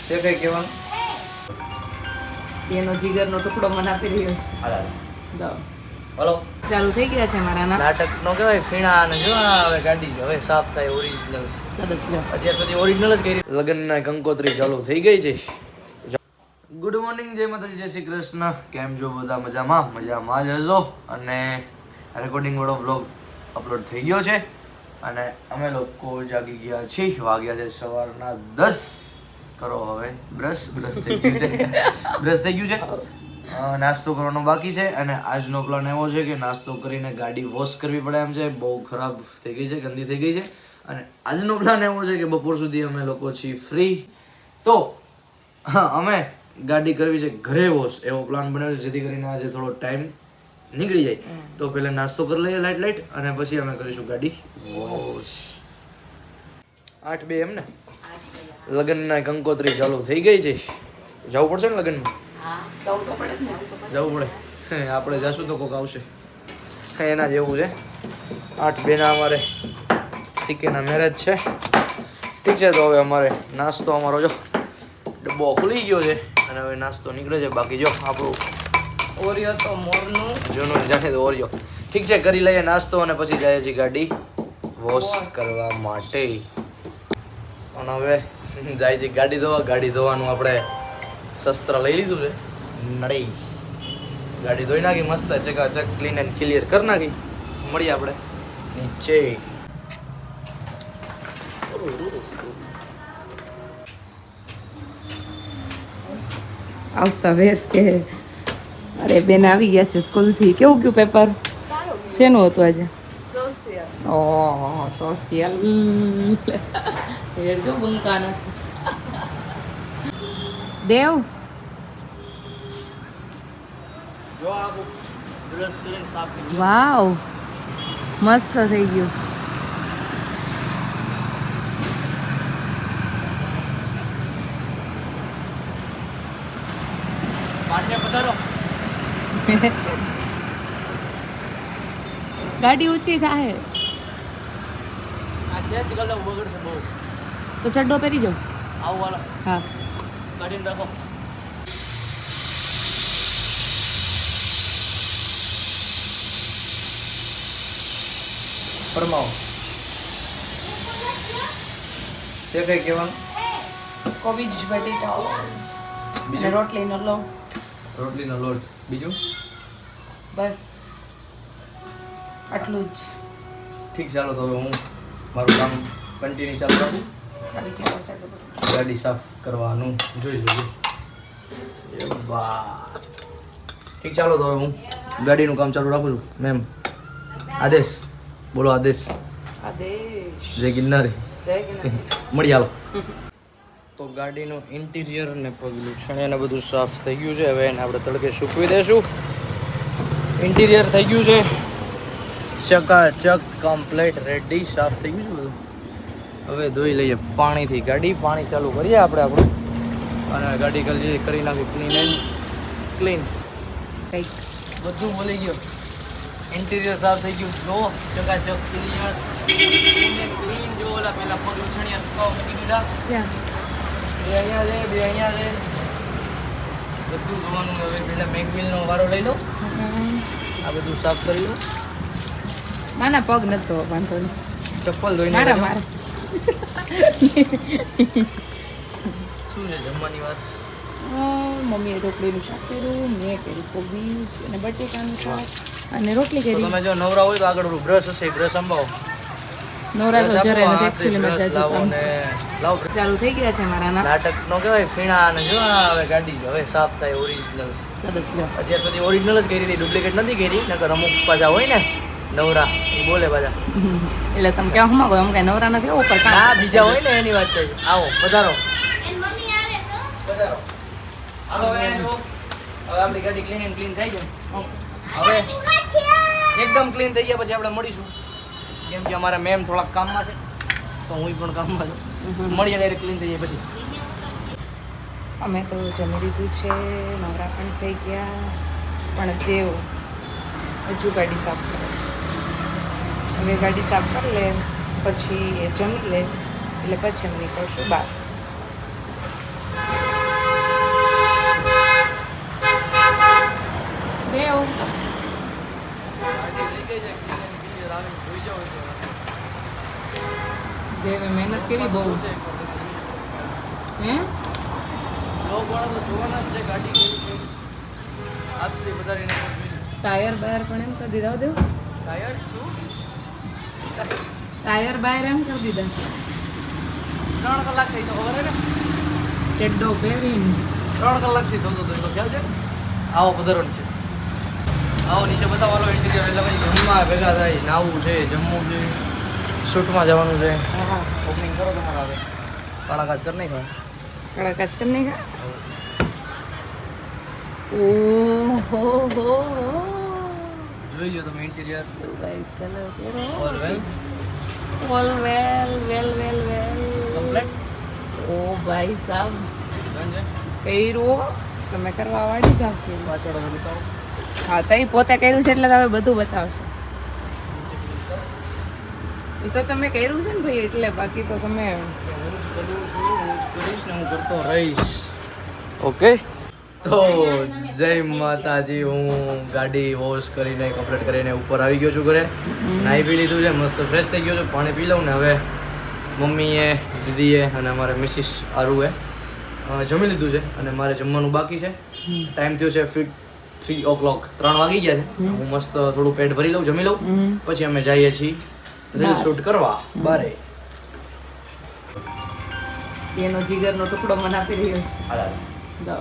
તે કઈ કહેવાનું? એનો જીગરનો ટુકડો મને આપી રહ્યો છે. હાલો દો. હલો ચાલુ થઈ ગયા છે મારા નાટક નો કહેવાય ફીણા અને જો આ હવે ગાડી હવે સાફ થાય ઓરિજિનલ. સરસ લો. અત્યાર સુધી ઓરિજિનલ જ કરી. લગ્નના કંકોત્રી ચાલુ થઈ ગઈ છે. ગુડ મોર્નિંગ, જય માતાજી, જય શ્રી કૃષ્ણ. કેમ છો બધા? મજામાં જ હશો. અને રેકોર્ડિંગ વાળો બ્લોગ અપલોડ થઈ ગયો છે અને અમે લોકો જાગી ગયા છીએ. વાગ્યા છે સવારના 10. કરો હવે બ્રશ થઈ ગયું છે. બ્રશ થઈ ગયું છે. નાસ્તો કરવાનો બાકી છે અને આજનો પ્લાન એવો છે કે નાસ્તો કરીને ગાડી વોશ કરવી પડે એમ છે. બહુ ખરાબ થઈ ગઈ છે, ગંદી થઈ ગઈ છે. અને આજનો પ્લાન એવો છે કે બપોર સુધી અમે લોકો છીએ ફ્રી, તો અમે ગાડી કરવી છે ઘરે વોશ. એવો પ્લાન બનાવ્યો છે જેથી કરીને આજે થોડો ટાઈમ નીકળી જાય. તો પહેલા નાસ્તો કરી લઈએ લાઈટ અને પછી અમે કરીશું ગાડી વોશ. 8:02 એમ ને? લગ્નના કંકોત્રી ચાલુ થઈ ગઈ છે. જવું પડશે ને લગ્નમાં? જવું પડે. આપણે જશું તો કોક આવશે. એના જેવું છે. 8:02 ના અમારે સિક્કેના મેરેજ છે. ઠીક છે, તો હવે અમારે નાસ્તો અમારો જો ડબ્બો ખુલી ગયો છે અને હવે નાસ્તો નીકળે છે. બાકી જો આપણું ઓરિયો તો મોરનું જૂનું જાણે તો ઓરિયો. ઠીક છે, કરી લઈએ નાસ્તો અને પછી જાય છે ગાડી વોશ કરવા માટે. અને હવે જાય છે ગાડી ધોવા. ગાડી ધોવાનું આપણે શસ્ત્ર લઈ લીધું છે. નડી ગાડી ધોઈ નાખી, મસ્ત ચકાચક ક્લીન એન્ડ ક્લિયર કરી નાખી. મળીએ આપણે નીચે. આવતા વેત કે અરે બેન આવી ગયા છે સ્કૂલથી. કેવું ગયું પેપર? શેનું હતું આજે? ઓહ સોશિયલ. જો બંકાનો દેવ જો આ બ્રશ કરીને સાફ કરી. વાવ મસ્ત થઈ ગયું. પાટે પધારો. ગાડી ઊંચી થાય આ છે જ ગલો બગડશે બહુ. તો ચડ્ડો પહેરી જાઉં. આવું વાળો હા કાઢીને રાખો. ફરમાવો. તે કઈ કહેવાનું? કોબીજ બટેટા બીજું? રોટલીનો લોટ. રોટલીનો લોટ. બીજું? બસ આટલું જ. ઠીક, ચાલો તો હવે હું મારું કામ કન્ટિન્યુ ચાલુ રાખું. આવી ગયા ચડ્ડો બટેટા. ગાડી સાફ કરવાનું જોઈ લઈએ. એ વાહ. ઠીક, ચાલો તો હવે હું ગાડીનું કામ ચાલુ રાખું છું. મેમ આદેશ બોલો. આદેશ. આદેશ. જય ગિરનારી. જય ગિરનાર. મળી હાલો. તો ગાડીનું ઇન્ટિરિયર ને પગલું છણિયા બધું સાફ થઈ ગયું છે. હવે એને આપણે તડકે સૂકવી દઈશું. ઇન્ટિરિયર થઈ ગયું છે ચકાચક કમ્પ્લીટ રેડી. સાફ થઈ ગયું છે બધું. હવે ધોઈ લઈએ પાણીથી ગાડી. પાણી ચાલુ કરીએ આપણે આપણું અને ગાડી કરી નાખી ક્લીન એન્ડ ક્લીન. કંઈક બધું મળી ગયું. ઇન્ટિરિયર સાફ થઈ ગયું. જો ચકાચક ક્લિયર ક્લીન. જો ઓલા પહેલા પગલું છણિયા સુકાવા મૂકી દીધા. ક્યાં? બે અહીંયા છે, બે અહીંયા છે. બધું ધોવાનું. હવે પહેલાં મેગવિલનો વારો લઈ લો. આ બધું સાફ કરી લો. માના પગ નથી ધોવા, વાંધો નહીં. ચપ્પલ ધોઈને મારા લેજો. મારા શું છે જમવાની વાત? મમ્મીએ રોટલીનું શાક કર્યું, મેં કર્યું કોબીજ અને બટેકાનું શાક અને રોટલી તો કરી. તમે જો નવરા હોય તો આગળ બ્રશ હશે, બ્રશ અંબાવો. નવરા તો બ્રશ જરાય આપો, નથી હાથથી એકચ્યુઅલી બ્રશ મજા લાવો જ ને લાવો. ચાલુ થઈ ગયા છે મારા નાટક નો કહેવાય ફીણા અને જો આ હવે ગાડી હવે સાફ થાય ઓરિજિનલ. સરસ લો. અત્યાર સુધી ઓરિજિનલ જ કરી હતી, ડુપ્લિકેટ નથી કરી. નકર અમુક પાછા હોય ને નવરા એ બોલે પાછા. એટલે તમે ક્યાં હું માંગો? એમ કઈ નવરા નથી ઉપર આ બીજા હોય ને એની વાત છે. આવો પધારો પધારો. હાલો હવે જો હવે આપણી ગાડી ક્લીન એન્ડ ક્લીન થઈ ગઈ. હવે એકદમ ક્લીન થઈ ગયા પછી આપણે મળીશું. કેમ કે અમારા મેમ થોડાક કામમાં છે તો હું પણ કામમાં છું. મળીએ ડાયરેક્ટ ક્લીન થઈ જાય પછી. અમે તો જમી લીધું છે, નવરા પણ થઈ ગયા, પણ દેવ હજુ ગાડી સાફ કરે છે. હવે ગાડી સાફ કરી લે પછી એ જમી લે એટલે પછી અમે નીકળશું બહાર. દેવ ગાડી લઈ ગઈ છે ક્લિયર આવીને જોઈ જાવ તો દેવે મહેનત કરી બહુ હે લોક વાળા તો જોવાના જ છે ગાડી કેવી છે આપસરી વધારીને ટાયર બાયર પણ એમ કરી દીધા હો દેવ ટાયર શું ટાયર બાયર એમ કરી દીધા 3 કલાક થઈ તો ખબર હે ને ચડ્ડો પહેરીને 3 કલાકથી ધોતો તો એટલો ખ્યાલ છે આવો પધારવાનું છે આવો નીચે બતાવવાનો ઇન્ટિરિયર એટલે પછી જમવા ભેગા થાય નાવું છે જમવું છે શૂટમાં જવાનું છે હા ઓપનિંગ કરો તમારા હવે કાળા કાચ કરી નાખો કડા કાચ કરને કા ઓહો હો જોઈ લો તમે ઇન્ટિરિયર ભાઈ કલર કરો ઓલ વેલ ઓલ વેલ વેલ વેલ વેલ કમ્પ્લીટ ઓ ભાઈ સાહેબ ડન છે કર્યું તમે કરવા વાળી સાહેબ કર્યું પાછળ હવે બતાવો હા તઈ પોતે કર્યું છે એટલે તમે બધું બતાવશો એ તો તમે કર્યું છે ને ભાઈ એટલે બાકી તો તમે હું જ કરું છું હું જ કરીશ ને હું કરતો રહીશ ઓકે તો જય માતાજી હું ગાડી વોશ કરીને કમ્પ્લીટ કરીને ઉપર આવી ગયો છું ઘરે નાહી પી લીધું છે મસ્ત ફ્રેશ થઈ ગયો છું પાણી પી લઉં ને હવે મમ્મીએ દીદીએ અને અમારે મિસિસ આરુએ જમી લીધું છે અને મારે જમવાનું બાકી છે ટાઈમ થયો છે 3 o'clock 3 વાગી ગયા છે હું મસ્ત થોડું પેટ ભરી લઉં જમી લઉં પછી અમે જઈએ છીએ રીલ શૂટ કરવા બારે એનો જીગરનો ટુકડો મને આપી રહ્યો છે હાલ દો